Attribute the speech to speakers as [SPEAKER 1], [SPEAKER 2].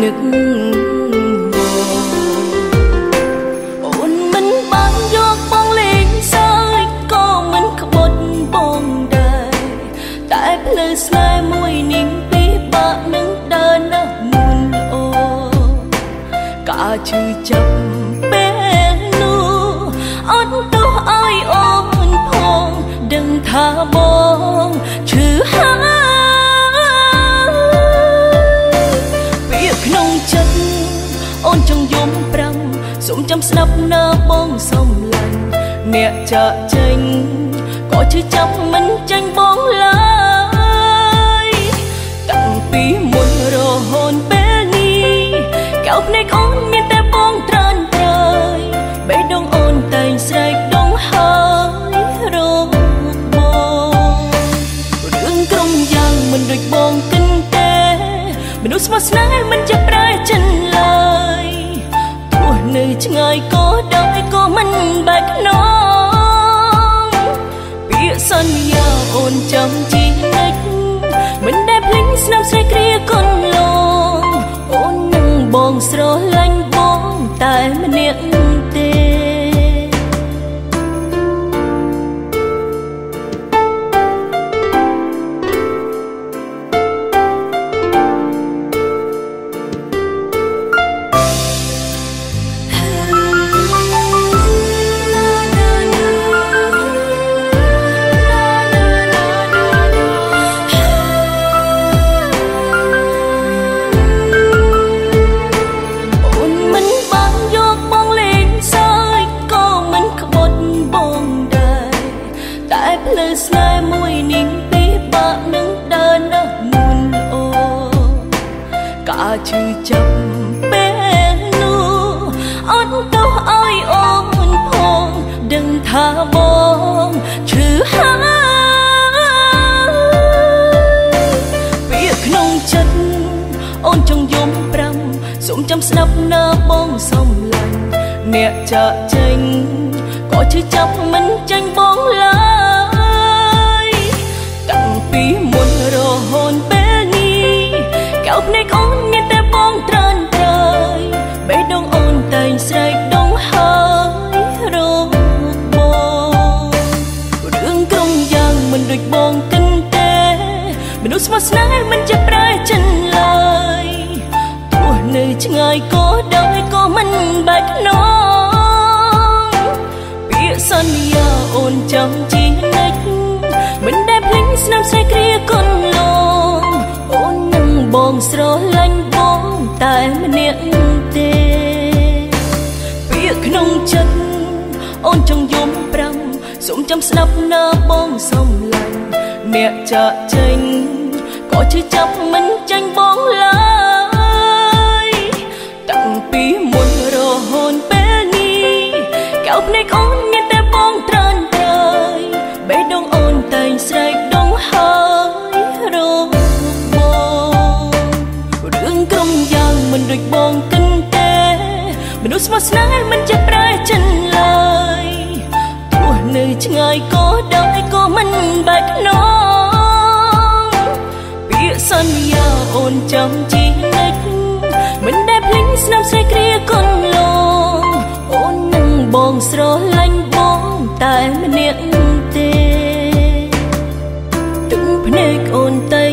[SPEAKER 1] นึกអូនមិនបានយកបងលេងសើចក៏មិនក្បត់បងដែរតែភ្លើស្នេហ៍មួយនាងពីបាក់នឹងដើរណាស់មុនអូការឈឺចាប់ពេលនោះអត់ទោះឲ្យអូនផងដឹងថាបងឈឺហើយក្នុងចិត្តអូនចង់យំប្រាំសូមចាំស្ដាប់ណាបងសំឡាញ់អ្នកចាក់ចេញក៏ឈឺចាប់មិនចាញ់បងឡើយតាំងពីមុនរហូតពេលនេះកៅភ្នែកអូនមានតែបងត្រានត្រើយបេះដូងអូនតែងស្រែកដងហើយរកបងរឿងក្រុមយ៉ាងមិនដូចបងគិនទេមនុស្សស្មោះស្នេហ៍មិនចេះប្រែចិនឡើយទោះនៅឆ្ងាយក៏ដោយក៏មិនបែកខ្នងពាក្យសន្យាអូនចាំជីនិចមិនដែលភ្លេចស្នាមស្រីគ្រាកូនលងអូននឹងបងស្រឡាញ់បងតែម្នាក់ទេលើស្នេហ៍មួយនាងពីបាក់នឹងដើរណាស់មុនអូការឈឺចាប់ពេលនោះអត់ទោះឲ្យអូនផងដឹងថាបងឈឺហើយពាក្យក្នុងចិត្តអូនចង់យំប្រាំសូមចាំស្ដាប់ណាបងសំឡាញ់អ្នកចាក់ចេញក៏ឈឺចាប់មិនចាញ់បងឡើយពីមុនរហូតពេលនេះកៅភ្នែកអូនមានតែបងត្រានត្រើយបេះដូងអូនតែងស្រែកដងហើយរកបងរឿងក្រុមយ៉ាងមិនដូចបងគិនទេមនុស្សស្មោះស្នេហ៍មិនចេះប្រែចិនឡើយទោះនៅឆ្ងាយក៏ដោយក៏មិនបែកខ្នងពាក្យសន្យាអូនចាំជីនិចមិនដែលភ្លេចស្នាមស្រីគ្រាកូនលងអូននឹងបងស្រឡាញ់បងតែម្នាក់ទេពាក្យក្នុងចិត្តអូនចង់យំប្រាំសូមចាំស្ដាប់ណាបងសំឡាញ់អ្នកចាក់ចេញក៏ឈឺចាប់មិនចាញ់បងឡើយតាំងពីមុនរហូតពេលនេះកៅភ្នែកអូនមានតែបងត្រានត្រើយបេះដូងអូនតែងស្រែកដងហើយរកបងរឿងក្រុមយ៉ាងមិនដូចបងគិនទេមនុស្សស្មោះស្នេហ៍មិនចេះប្រែចិនឡើយទោះនៅឆ្ងាយក៏ដោយក៏មិនបែកខ្នងពាក្យសន្យាអូនចាំជីនិចមិនដែលភ្លេចស្នាមស្រីគ្រាកូនលងអូននឹងបងស្រឡាញ់បងតែម្នាក់ទេទឹកភ្នែកអូនតែ